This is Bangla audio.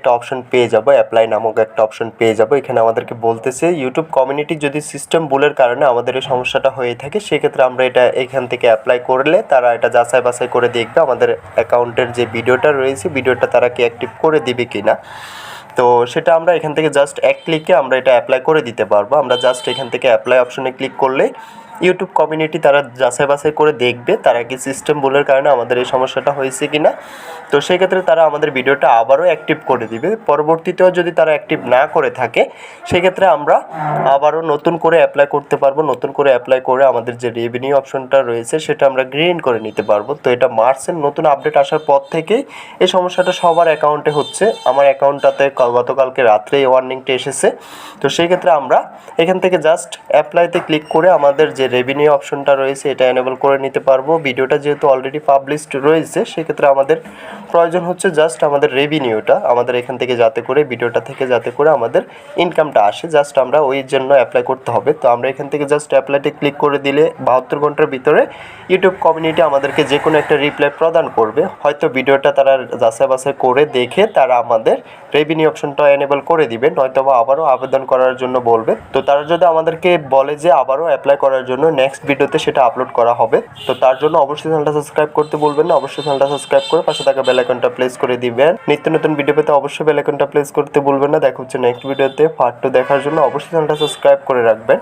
একটা অপশন পেয়ে যাব, অ্যাপ্লাই নামক একটা অপশন পেয়ে যাব। এখানে আমাদেরকে বলতেছে ইউটিউব কমিউনিটি যদি সিস্টেম ভুলের কারণে আমাদের এই সমস্যাটা হয়ে থাকে, সেক্ষেত্রে আমরা এটা এখান থেকে অ্যাপ্লাই করলে তারা এটা যাচাই বাছাই করে দেখবে আমাদের অ্যাকাউন্টের যে ভিডিওটা রয়েছে, ভিডিওটা তারা কি অ্যাক্টিভ করে দিবে কি না। তো সেটা আমরা এখান থেকে জাস্ট এক ক্লিকে আমরা এটা অ্যাপ্লাই করে দিতে পারবো। আমরা জাস্ট এখান থেকে অ্যাপ্লাই অপশনে ক্লিক করলে ইউটিউব কমিউনিটি তারা যাচাই বাছাই করে দেখবে তারা কি সিস্টেম ভুলের কারণে আমাদের এই সমস্যাটা হয়েছে কি না। তো সেক্ষেত্রে তারা আমাদের ভিডিওটা আবারও অ্যাক্টিভ করে দিবে। পরবর্তীতেও যদি তারা অ্যাক্টিভ না করে থাকে, সেক্ষেত্রে আমরা আবারও নতুন করে অ্যাপ্লাই করতে পারবো। নতুন করে অ্যাপ্লাই করে আমাদের যে রেভিনিউ অপশনটা রয়েছে সেটা আমরা গ্রিন করে নিতে পারবো। তো এটা মার্চের নতুন আপডেট আসার পর থেকেই এই সমস্যাটা সবার অ্যাকাউন্টে হচ্ছে। আমার অ্যাকাউন্টটাতে গতকালকে রাত্রে এই ওয়ার্নিংটা এসেছে। তো সেই ক্ষেত্রে আমরা এখান থেকে জাস্ট অ্যাপ্লাইতে ক্লিক করে আমাদের যে রেভিনিউ অপশনটা রয়েছে এটা এনেবল করে নিতে পারবো। ভিডিওটা যেহেতু অলরেডি পাবলিশড রয়েছে, সেক্ষেত্রে আমাদের প্রয়োজন হচ্ছে জাস্ট আমাদের রেভিনিউটা আমাদের এখান থেকে যাতে করে ভিডিওটা থেকে যাতে করে আমাদের ইনকামটা আসে, জাস্ট আমরা ওই জন্য অ্যাপ্লাই করতে হবে। তো আমরা এখান থেকে জাস্ট অ্যাপ্লাইতে ক্লিক করে দিলে 72 ঘন্টার ভিতরে ইউটিউব কমিউনিটি আমাদেরকে যে কোনো একটা রিপ্লাই প্রদান করবে। হয়তো ভিডিওটা তারা যাচাই বাছাই করে দেখে তারা আমাদের রেভিনিউ অপশনটা এনেবল করে দিবে, নয়তো বা আবারও আবেদন করার জন্য বলবে। তো তারা যদি আমাদেরকে বলে যে আবারও অ্যাপ্লাই করার জন্য নেক্সট ভিডিওতে সেটা আপলোড করা হবে, তো তার জন্য অবশ্যই চ্যানেলটা সাবস্ক্রাইব করতে ভুলবেন না। অবশ্যই চ্যানেলটা সাবস্ক্রাইব করে পাশে থাকা বেল আইকনটা প্রেস করে দিবেন। নিত্য নতুন ভিডিও পেতে অবশ্যই বেল আইকনটা প্রেস করতে ভুলবেন না। দেখা হচ্ছে নেক্সট ভিডিওতে। পার্ট 2 দেখার জন্য অবশ্যই চ্যানেলটা সাবস্ক্রাইব করে রাখবেন।